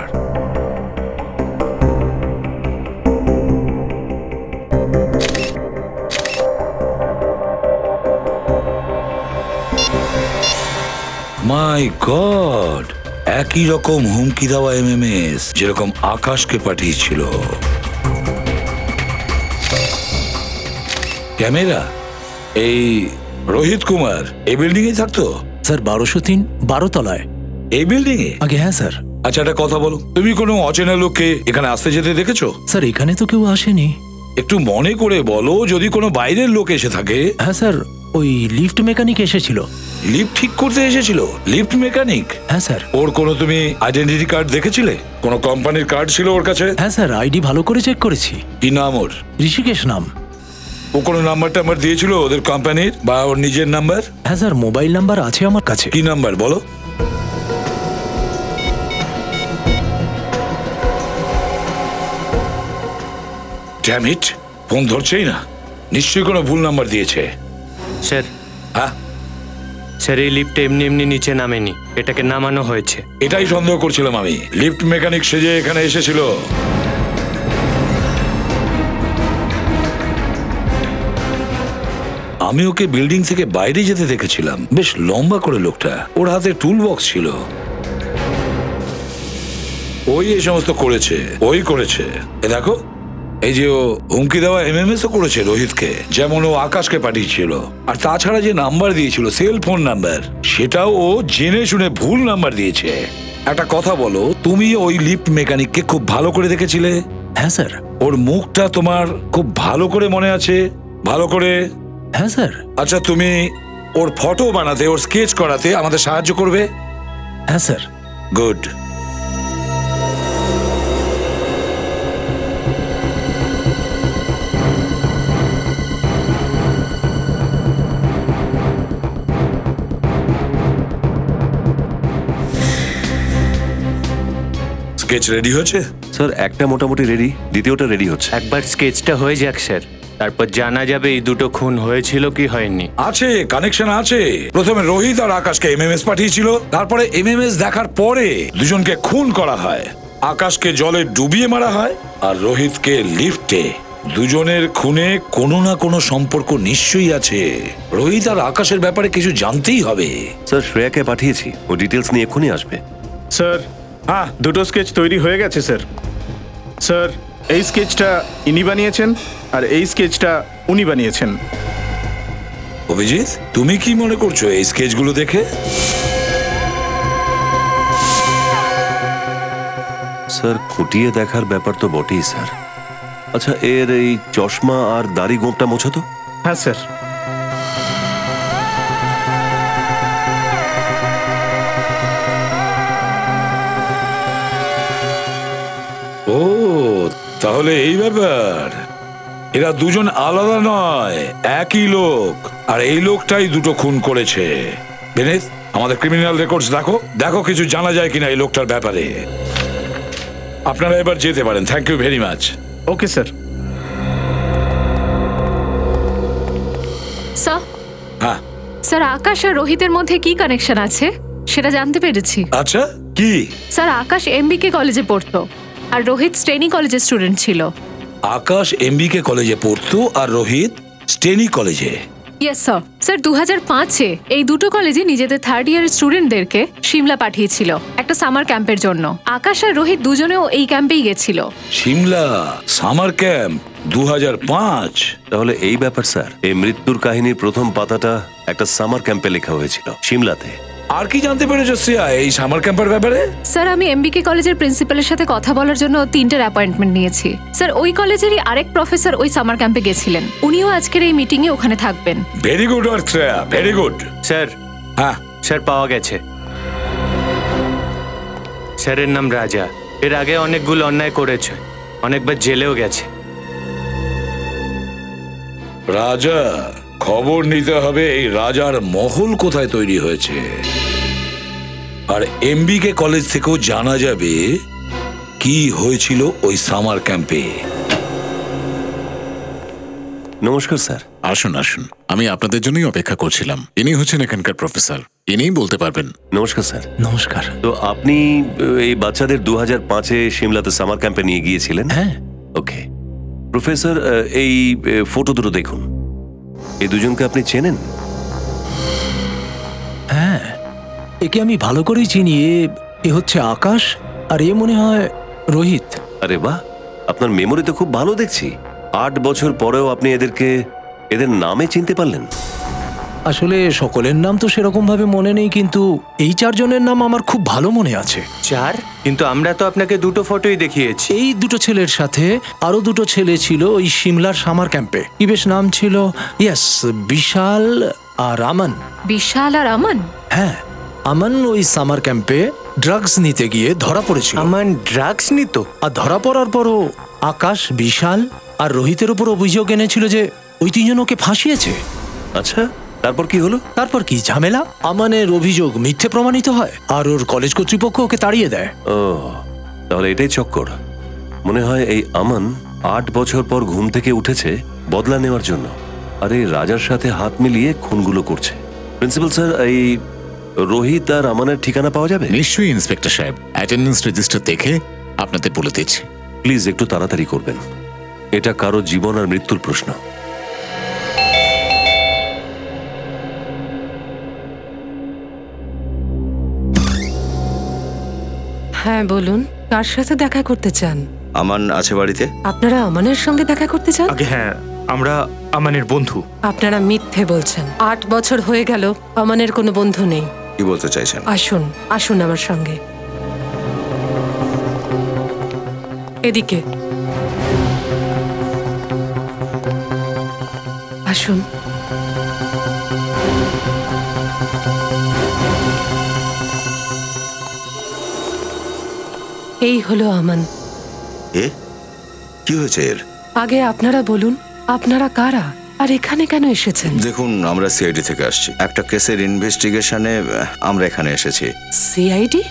মাই গড, একই রকম হুমকি দেওয়া এমএমএস যেরকম আকাশকে পাঠিয়েছিল। ক্যামেরা, এই রোহিত কুমার এই বিল্ডিং এ থাকতো? স্যার 1203 12 তলায়। এই বিল্ডিং এ? আগে হ্যাঁ স্যার। আচ্ছা একটা কথা বলো, তুমি কোনো অচেনা লোককে এখানে আসতে যেতে দেখেছো? স্যার এখানে তো কেউ আসেনি। একটু মনে করে বলো, যদি কোনো বাইরের লোক এসে থাকে। হ্যাঁ স্যার, ওই লিফট মেকানিক এসেছিল। লিফট ঠিক করতে এসেছিল? Lift mechanic? হ্যাঁ স্যার। ওর কোনো তুমি আইডেন্টিটি কার্ড দেখেছিলে? কোনো কোম্পানির কার্ড ছিল ওর কাছে? হ্যাঁ স্যার, আইডি ভালো করে চেক করেছি। কি নাম ওর? ঋষিকেশ নাম। ও কোনো নাম্বার টাম্বার দিয়েছিল ওদের কোম্পানির বা ওর নিজের নাম্বার? হ্যাঁ স্যার, মোবাইল নাম্বার আছে আমার কাছে। কি নাম্বার বলো? ড্যাম ইট, ফোন ধরছেই না। নিশ্চয়ই কোনো ভুল নাম্বার দিয়েছে। স্যার। হ্যাঁ স্যার, এই লিফট এমনি এমনি নিচে নামেনি, এটাকে নামানো হয়েছে। এটাই সন্দেহ করছিলাম আমি। লিফট মেকানিক সেজে এখানে এসেছিল। আমি ওকে বিল্ডিং থেকে বাইরে যেতে দেখেছিলাম। বেশ লম্বা করে লোকটা, ওর হাতে টুল বক্স ছিল। ওই এই সমস্ত করেছে, ওই করেছে। এ দেখো, এই যে ও হুমকি দেওয়া এমএমএস ও করেছে রোহিতকে, যেমন ও আকাশকে পাঠিয়েছিল। আর তাছাড়া যে নাম্বার দিয়েছিল, সেল ফোন নাম্বার, সেটাও ও জেনে শুনে ভুল নাম্বার দিয়েছে। একটা কথা বলো, তুমি ওই লিফট মেকানিককে খুব ভালো করে দেখেছিলে? হ্যাঁ স্যার। ওর মুখটা তোমার খুব ভালো করে মনে আছে? ভালো করে? হ্যাঁ স্যার। আচ্ছা, তুমি ওর ফটো বানাতে, ওর স্কেচ করাতে আমাদের সাহায্য করবে? হ্যাঁ স্যার। গুড। স্কেচ রেডি হয়েছে? স্যার একটা মোটামুটি রেডি, দ্বিতীয়টা রেডি হচ্ছে। একবার স্কেচটা হয়ে যাক স্যার, তারপর জানা যাবে এই দুটো খুন হয়েছিল কি হয়নি। আছে, কানেকশন আছে। প্রথমে রোহিত আর আকাশকে এমএমএস পাঠিয়েছিল, তারপরে এমএমএস দেখার পরে দুজনকে খুন করা হয়। আকাশকে জলে ডুবিয়ে মারা হয় আর রোহিতকে লিফটে। দুজনের খুনে কোনো না কোনো সম্পর্ক নিশ্চয়ই আছে। রোহিত আর আকাশের ব্যাপারে কিছু জানতেই হবে। স্যার, শ্রেয়াকে পাঠিয়েছি, ও ডিটেলস নিয়ে এক্ষুনি আসবে। স্যার, হ্যাঁ, দুটো স্কেচ তৈরি হয়ে গেছে স্যার। স্যার, এই স্কেচটা ইনি বানিয়েছেন আর এই স্কেচটা উনি বানিয়েছেন। অভিজিৎ, তুমি কি মনে করছো এই স্কেচগুলো দেখে? স্যার, খুঁটিয়ে দেখার ব্যাপার তো বটেই স্যার। আচ্ছা, এর এই চশমা আর দাড়ি গোঁপটা মোছা তো? হ্যাঁ স্যার। ও, তাহলে এই ব্যাপার। এরা দুজন আলাদা নয়, একই লোক। আর এই লোকটাই দুটো খুন করেছে। বেনেস, আমাদের ক্রিমিনাল রেকর্ডস দেখো, দেখো কিছু জানা যায় কিনা এই লোকটার ব্যাপারে। আপনারা এবার যেতে পারেন। Thank you very much. Okay sir. Sir হ্যাঁ স্যার, আকাশ আর রোহিতের মধ্যে কি কানেকশন আছে সেটা জানতে পেরেছি। আচ্ছা, কি? স্যার, আকাশ এমবিকে কলেজে পড়তো আর রোহিত স্টেনি কলেজের স্টুডেন্ট ছিল। আকাশ এমবিকে কলেজে পড়তো আর রোহিত স্টেনি কলেজে? Yes sir. স্যার 2005-এ এই দুটো কলেজে নিজেদের থার্ড ইয়ারের স্টুডেন্টদেরকে সিমলা পাঠিয়েছিল একটা সামার ক্যাম্পের জন্য। আকাশ আর রোহিত দুজনেও এই ক্যাম্পেই গেছিল। Shimla summer camp 2005? তাহলে এই ব্যাপার স্যার, এই মৃত্যুর কাহিনীর প্রথম পাতাটা একটা সামার ক্যাম্পে লেখা হয়েছিল সিমলাতে। আর কি জানতে পেরেছো শ্রেয়া এই সামার ক্যাম্পের ব্যাপারে? স্যার, আমি এমবিকে কলেজের প্রিন্সিপালের সাথে কথা বলার জন্য 3টের অ্যাপয়েন্টমেন্ট নিয়েছি। স্যার, ওই কলেজেরই আরেক প্রফেসর ওই সামার ক্যাম্পে গেছিলেন, উনিও আজকের এই মিটিংয়ে ওখানে থাকবেন। Very good work Shreya, very good. Sir, হ্যাঁ স্যার পাওয়া গেছে। স্যারের নাম রাজা। এর আগে অনেকগুলো অন্যায় করেছে, অনেকবার জেলেও গেছে। রাজা, খবর নিতে হবে এই রাজার মহল কোথায় তৈরি হয়েছে, আর এমবিকে কলেজ থেকেও জানা যাবে কি হয়েছিল ওই সামার ক্যাম্পে। নমস্কার স্যার। আসুন আসুন, আমি আপনাদের জন্যই অপেক্ষা করছিলাম। ইনি হচ্ছেন এখানকার প্রফেসর, ইনিই বলতে পারবেন। নমস্কার স্যার। নমস্কার। তো আপনি এই বাচ্চাদের 2005-এ সিমলাতে সামার ক্যাম্পে নিয়ে গিয়েছিলেন? হ্যাঁ। ওকে প্রফেসর, এই ফটো দুটো দেখুন। এই দুজনকে আপনি চেনেন? হ্যাঁ, একে আমি ভালো করেই চিনি। এ হচ্ছে আকাশ আর এ মনে হয় রোহিত। আরে বাহ, আপনার মেমোরি তো খুব ভালো দেখছি। 8 বছর পরেও আপনি এদের নামে চিনতে পারলেন? আসলে সকলের নাম তো সেরকম ভাবে মনে নেই, কিন্তু এই 4 জনের নাম আমার খুব ভালো মনে আছে। 4? কিন্তু আমরা তো আপনাকে দুটো ফটোই দেখিয়েছি। এই দুটো ছেলের সাথে আরো দুটো ছেলে ছিল ওই সিমলার সামার ক্যাম্পে। কি বেশ নাম ছিল, ইয়েস, বিশাল আর আমান। বিশাল আর আমান? হ্যাঁ, আমান ওই সামার ক্যাম্পে ড্রাগস নিতে গিয়ে ধরা পড়েছিল। আমান ড্রাগস নিত? আর ধরা পড়ার পরও আকাশ, বিশাল আর রোহিতের উপর অভিযোগ এনেছিল যে ওই 3 জন ওকে ফাঁসিয়েছে। আচ্ছা, তারপর কি হলো? তারপর কি ঝামেলা, আমানের অভিযোগ মিথ্যে প্রমাণিত হয় আর ওর কলেজ কর্তৃপক্ষ ওকে তাড়িয়ে দেয়। ও, তাহলে এটাই চক্কর। মনে হয় এই আমান 8 বছর পর ঘুম থেকে উঠেছে বদলা নেওয়ার জন্য, আর এই রাজার সাথে হাত মিলিয়ে খুনগুলো করছে। প্রিন্সিপাল স্যার, এই রোহিত আর আমানের ঠিকানা পাওয়া যাবে? নিশ্চয়ই ইন্সপেক্টর সাহেব, অ্যাটেন্ডেন্স রেজিস্টার দেখে আপনাদের বলে দিচ্ছি। প্লিজ একটু তাড়াতাড়ি করবেন, এটা কারো জীবন আর মৃত্যুর প্রশ্ন। হ্যাঁ বলুন, কার সাথে দেখা করতে চান? আমান আছে বাড়িতে? আপনারা আমানের সঙ্গে দেখা করতে চান? আগে হ্যাঁ, আমরা আমানের বন্ধু। আপনারা মিথ্যে বলছেন। 8 বছর হয়ে গেল, আমানের কোনো বন্ধু নেই। কি বলতে চাইছেন? আসুন, আসুন আমার সঙ্গে। এদিকে আসুন। এই হলো আমান। এ কি হয়েছে এর? আগে আপনারা বলুন, আপনারা কারা আর এখানে কেন এসেছেন? দেখুন, আমরা সিআইডি থেকে আসছি। একটা কেসের ইনভেস্টিগেশনে আমরা এখানে এসেছি। CID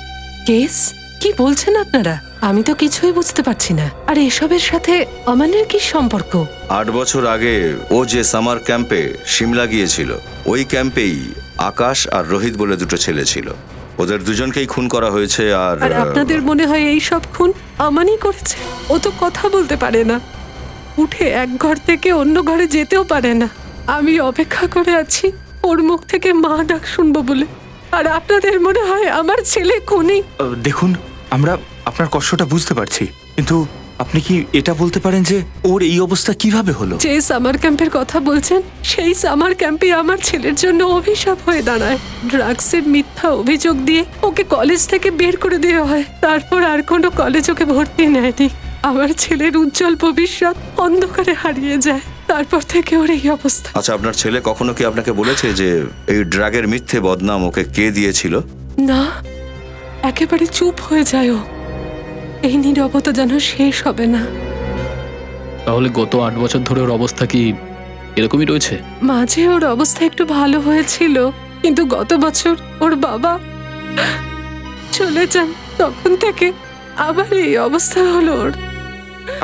case? কি বলছেন আপনারা? আমি তো কিছুই বুঝতে পারছি না। আর এসবের সাথে আমানের কি সম্পর্ক? 8 বছর আগে ও যে সামার ক্যাম্পে সিমলা গিয়েছিল, ওই ক্যাম্পেই আকাশ আর রোহিত বলে দুটো ছেলে ছিল। ওদের দুজনকেই খুন করা হয়েছে। আর আপনাদের মনে হয় এই সব খুন আমানই করেছে? ও তো কথা বলতে পারে না, উঠে এক ঘর থেকে অন্য ঘরে যেতেও পারে না। আমি অপেক্ষা করে আছি ওর মুখ থেকে মা ডাক শুনবো বলে, আর আপনাদের মনে হয় আমার ছেলে খুনি? দেখুন, আমরা আপনার কষ্টটা বুঝতে পারছি, কিন্তু আপনি কি এটা বলতে পারেন যে ওর এই অবস্থা কিভাবে হলো? যে সামার ক্যাম্পের কথা বলছেন, সেই সামার ক্যাম্পে আমার ছেলের জন্য অভিশাপ হয়ে দাঁড়ায়। ড্রাগসের মিথ্যা অভিযোগ দিয়ে ওকে কলেজ থেকে বের করে দেওয়া হয়। তারপর আর কোনো কলেজ ওকে ভর্তি নেয়নি। আমার ছেলের উজ্জ্বল ভবিষ্যৎ অন্ধকারে হারিয়ে যায়। তারপর থেকে ওর এই অবস্থা। আচ্ছা, আপনার ছেলে কখনো কি আপনাকে বলেছে যে এই ড্রাগের মিথ্যে বদনাম ওকে কে দিয়েছিল? না, একেবারে চুপ হয়ে যায় ও। এই নীরবতা যেন শেষ হবে না। তাহলে গত 8 বছর ধরে ওর অবস্থা কি এরকমই রয়েছে? মাঝে ওর অবস্থা একটু ভালো হয়েছিল, কিন্তু গত বছর ওর বাবা চলে যান। তখন থেকে আবার এই অবস্থা হলো ওর।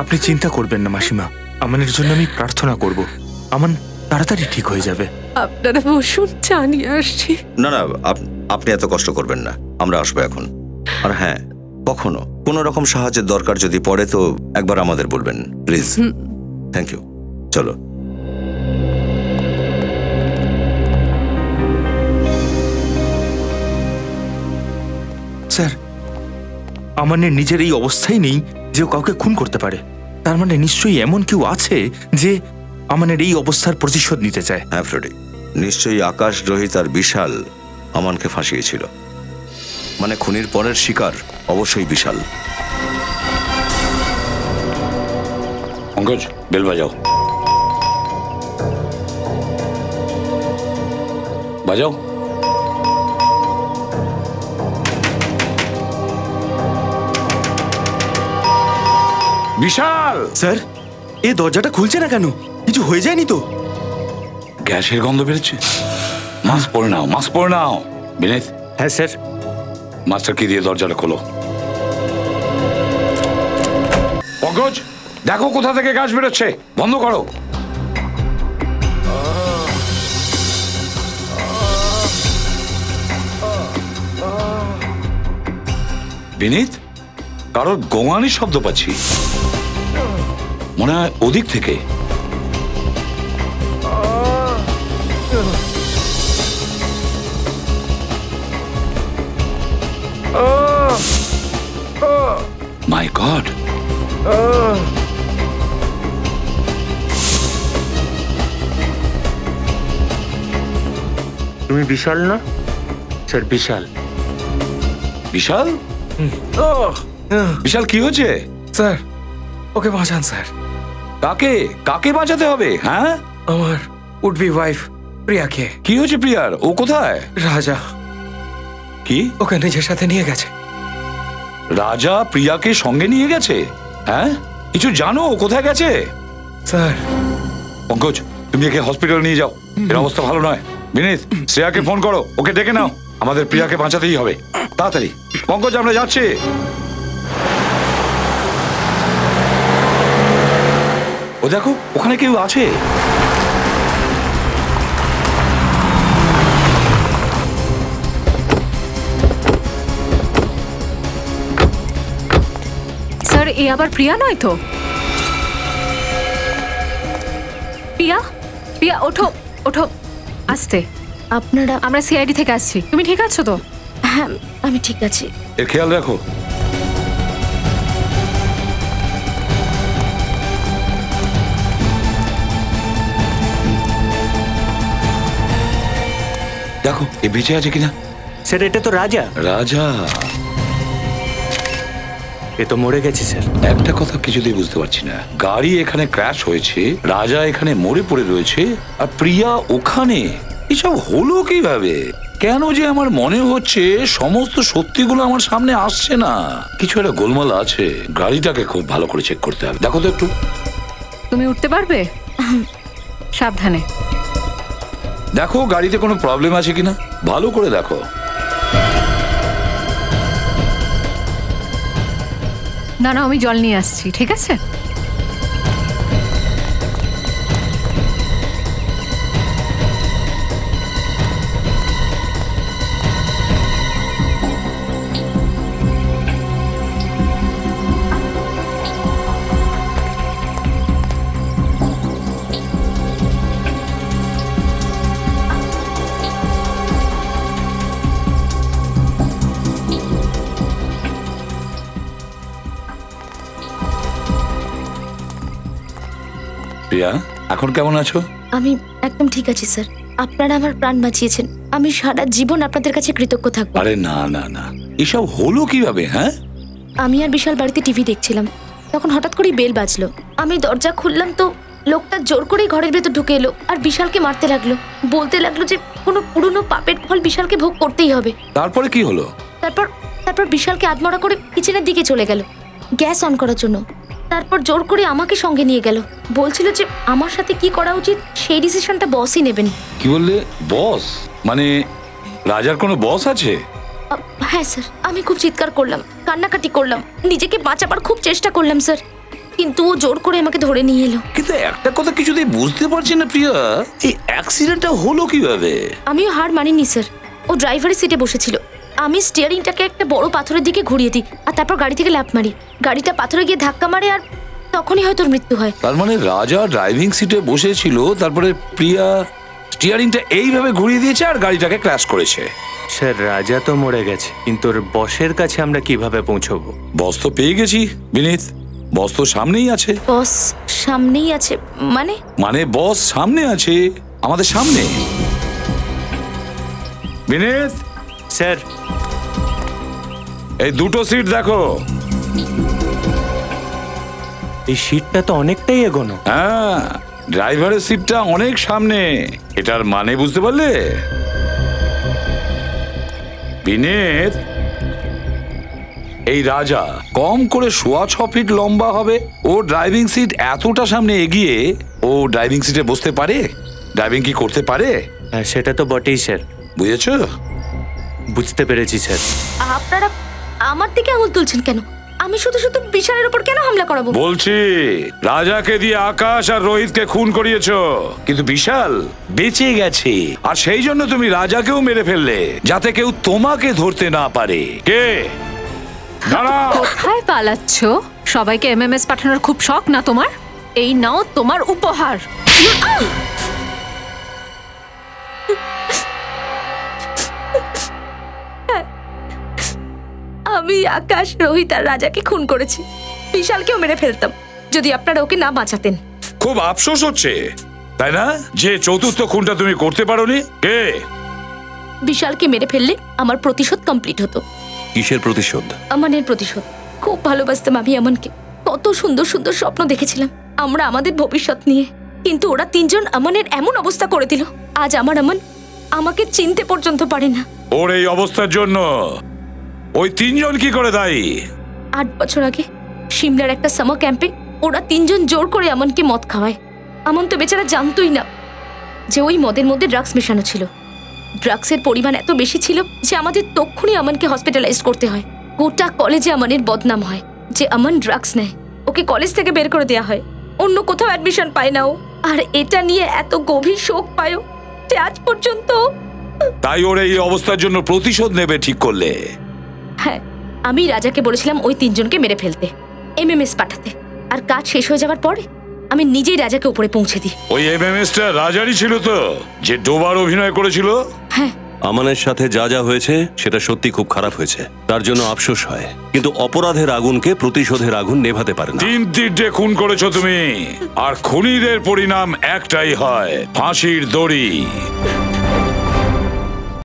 আপনি চিন্তা করবেন না মাসিমা, আমানের জন্য আমি প্রার্থনা করব। আমান তাড়াতাড়ি ঠিক হয়ে যাবে। আপনারা বসুন, চা নিয়ে আসছি। না না, আপনি এত কষ্ট করবেন না, আমরা আসবো এখন। আর হ্যাঁ, কখনো কোনো রকম সাহায্যের দরকার যদি পড়ে তো একবার আমাদের বলবেন প্লিজ। Thank you. চলো। স্যার, আমানের নিজের এই অবস্থাই নেই যে ও কাউকে খুন করতে পারে। তার মানে নিশ্চয়ই এমন কেউ আছে যে আমানের এই অবস্থার প্রতিশোধ নিতে চায়। হ্যাঁ ফ্রেডি, নিশ্চয়ই আকাশ, রোহিত আর বিশাল আমানকে ফাঁসিয়েছিল। মানে খুনির পরের শিকার অবশ্যই বিশাল। পঙ্কজ, বেল বাজাও। বাজাও। বিশাল! স্যার, এই দরজাটা খুলছে না কেন? কিছু হয়ে যায়নি তো? গ্যাসের গন্ধ বেরোচ্ছে। মাস্ক পরে নাও, মাস্ক পরে নাও। বিনীত। হ্যাঁ স্যার। মাস্টার কি দিয়ে দরজাটা খোলো। পঙ্কজ, দেখো কোথা থেকে গ্যাস বেরোচ্ছে, বন্ধ করো। বিনীত, কারোর গোঙানির শব্দ পাচ্ছি, মনে হয় ওদিক থেকে। মাই গড! তুমি বিশাল না? স্যার বিশাল। বিশাল? বিশাল কি হয়েছে? স্যার, ওকে বাঁচান স্যার। কাকে কাকে বাঁচাতে হবে? হ্যাঁ, আমার উড বি ওয়াইফ প্রিয়াকে। কি হয়েছে প্রিয়ার? ও কোথায়? রাজা কি ওকে নিজের সাথে নিয়ে গেছে। রাজা প্রিয়াকে সঙ্গে নিয়ে গেছে? হ্যাঁ, কিছু জানো ও কোথায় গেছে? স্যার। পঙ্কজ, তুমি একে হসপিটাল নিয়ে যাও, এর অবস্থা ভালো নয়। বিনীত, শ্রেয়াকে ফোন করো, ওকে ডেকে নাও। আমাদের প্রিয়াকে বাঁচাতেই হবে, তাড়াতাড়ি। পঙ্কজ, আমরা যাচ্ছি। ও দেখো, ওখানে কেউ আছে। স্যার, এ আবার প্রিয়া নয় তো? প্রিয়া, প্রিয়া ওঠো, ওঠো আস্তে। আমরা সিআইডি থেকে আসছি, তুমি ঠিক আছো তো? হ্যাঁ, আমি ঠিক আছি। এর খেয়াল রাখো। দেখো এ বেঁচে আছে কিনা। স্যার, এটা তো রাজা। রাজা? এ তো মরে গেছে স্যার। একটা কথা কিছুতেই বুঝতে পারছি না, গাড়ি এখানে ক্র্যাশ হয়েছে, রাজা এখানে মরে পড়ে রয়েছে, আর প্রিয়া ওখানে। এসব হলো কিভাবে? কেন যে আমার মনে হচ্ছে সমস্ত সত্যিগুলো আমার সামনে আসছে না। কিছু একটা গোলমাল আছে, গাড়িটাকে খুব ভালো করে চেক করতে হবে। দেখো তো একটু। তুমি উঠতে পারবে? সাবধানে দেখো গাড়িতে কোনো প্রবলেম আছে কিনা, ভালো করে দেখো। না না, আমি জল নিয়ে আসছি, ঠিক আছে? প্রিয়া, এখন কেমন আছো? আমি একদম ঠিক আছি স্যার। আপনারা আমার প্রাণ বাঁচিয়েছেন, আমি সারা জীবন আপনাদের কাছে কৃতজ্ঞ থাকবো। আরে না না না, এসব হলো কিভাবে? হ্যাঁ, আমি আর বিশাল বাড়িতে টিভি দেখছিলাম, তখন হঠাৎ করেই বেল বাজলো। আমি দরজা খুললাম তো লোকটা জোর করেই ঘরের ভেতর ঢুকে এলো আর বিশালকে মারতে লাগলো, বলতে লাগলো যে কোনো পুরনো পাপের ফল বিশালকে ভোগ করতেই হবে। তারপরে কি হলো? তারপর বিশালকে আধমরা করে কিচেনের দিকে চলে গেল গ্যাস অন করার জন্য। তারপর জোর করে আমাকে সঙ্গে নিয়ে গেল, বলছিল যে আমার সাথে কি করা উচিত সেই ডিসিশনটা বসই নেবেন। কি বললে? বস? মানে রাজার কোনো বস আছে? হ্যাঁ স্যার। আমি খুব চিৎকার করলাম কান্নাকাটি করলাম, নিজেকে বাঁচাবার খুব চেষ্টা করলাম স্যার, কিন্তু ও জোর করে আমাকে ধরে নিয়ে এলো। কিন্তু একটা কথা কিছুতেই বুঝতে পারছি না প্রিয়া, এই অ্যাক্সিডেন্টটা হলো কিভাবে? আমিও হার মানিনি স্যার। ও ড্রাইভারের সিটে বসেছিল, আমি স্টিয়ারিংটাকে একটা বড় পাথরের দিকে ঘুরিয়ে দিই আর তারপর গাড়ি থেকে লাফ মারি। গাড়িটা পাথরে গিয়ে ধাক্কা মারে আর তখনই হয়তো ওর মৃত্যু হয়। তার মানে রাজা ড্রাইভিং সিটে বসেছিল, তারপরে প্রিয়া স্টিয়ারিংটা এইভাবে ঘুরিয়ে দিয়েছে আর গাড়িটাকে ক্র্যাশ করেছে। স্যার রাজা তো মরে গেছে, কিন্তু ওর বসের কাছে আমরা কিভাবে পৌঁছবো? বস তো পেয়ে গেছি বিনীত, বস তো সামনেই আছে। বস সামনেই আছে মানে? মানে বস সামনে আছে, আমাদের সামনে। বিনীত স্যার, এই দুটো সিট দেখো। এই সিটটা তো অনেকটাই এগোনো। হ্যাঁ, ড্রাইভারের সিটটা অনেক সামনে, এটার মানে বুঝতে পারলে? বিনীত, এই রাজা কম করে 6.25 ফিট লম্বা হবে, ও ড্রাইভিং সিট এতটা সামনে এগিয়ে ও ড্রাইভিং সিটে বসতে পারে? ড্রাইভিং কি করতে পারে? হ্যাঁ সেটা তো বটেই স্যার। বুঝেছো? বুঝতে পেরেছি স্যার। আপনারা আমার দিকে আঙুল তুলছেন কেন? আমি শুধু শুধু বিশালের উপর কেন হামলা করাবো? বলছি রাজাকে দিয়ে আকাশ আর রোহিতকে খুন করিয়েছো, কিন্তু বিশাল বেঁচে গেছে, আর সেই জন্য তুমি রাজাকেও মেরে ফেললে যাতে কেউ তোমাকে ধরতে না পারে। কে? কোথায় পালাচ্ছ? সবাইকে এমএমএস পাঠানোর খুব শখ না তোমার? এই নাও তোমার উপহার। আমি আকাশ, রোহিত আর রাজাকে খুন করেছি। বিশালকেও মেরে ফেলতাম যদি আপনারা ওকে না বাঁচাতেন। খুব আফসোস হচ্ছে তাই না যে চতুর্থ খুনটা তুমি করতে পারোনি? কে? বিশালকে মেরে ফেললে আমার প্রতিশোধ কমপ্লিট হতো। কিসের প্রতিশোধ? আমানের প্রতিশোধ। খুব ভালোবাসতাম আমি আমানকে, কত সুন্দর সুন্দর স্বপ্ন দেখেছিলাম আমরা আমাদের ভবিষ্যৎ নিয়ে, কিন্তু ওরা তিনজন আমানের এমন অবস্থা করে দিল, আজ আমার আমান আমাকে চিনতে পর্যন্ত পারে না। ওর এই অবস্থার জন্য ওই তিনজন কি করে দায়ী? 8 বছর আগে সিমলার একটা সামার ক্যাম্পে ওরা তিনজন জোর করে আমানকে মদ খাওয়ায়। আমন তো বেচারা জানতোই না যে ওই মদের মধ্যে ড্রাগস মেশানো ছিল। ড্রাগসের পরিমাণ এত বেশি ছিল যে আমাদের তক্ষুনি আমানকে হসপিটালাইজ করতে হয়। গোটা কলেজে আমানের বদনাম হয় যে আমান ড্রাগস নেয়, ওকে কলেজ থেকে বের করে দেওয়া হয়, অন্য কোথাও অ্যাডমিশন পায় না ও। আর এটা নিয়ে এত গভীর শোক পায় যে আজ পর্যন্ত। তাই ওর এই অবস্থার জন্য প্রতিশোধ নেবে ঠিক করলে? হ্যাঁ, আমি রাজাকে বলেছিলাম ওই তিনজনকে মেরে ফেলতে, এমএমএস পাঠাতে, আর কাজ শেষ হয়ে যাওয়ার পরে আমি নিজেই রাজাকে উপরে পৌঁছে দিই। ওই এমএমএসটা রাজারই ছিল তো, যে ডোবার অভিনয় করেছিল? হ্যাঁ। আমানের সাথে যা যা হয়েছে সেটা সত্যি খুব খারাপ হয়েছে, তার জন্য আফসোস হয়, কিন্তু অপরাধের আগুনকে প্রতিশোধের আগুন নেভাতে পারে না। 3 খুন করেছো তুমি, আর খুনিদের পরিণাম একটাই হয়, ফাঁসির দড়ি।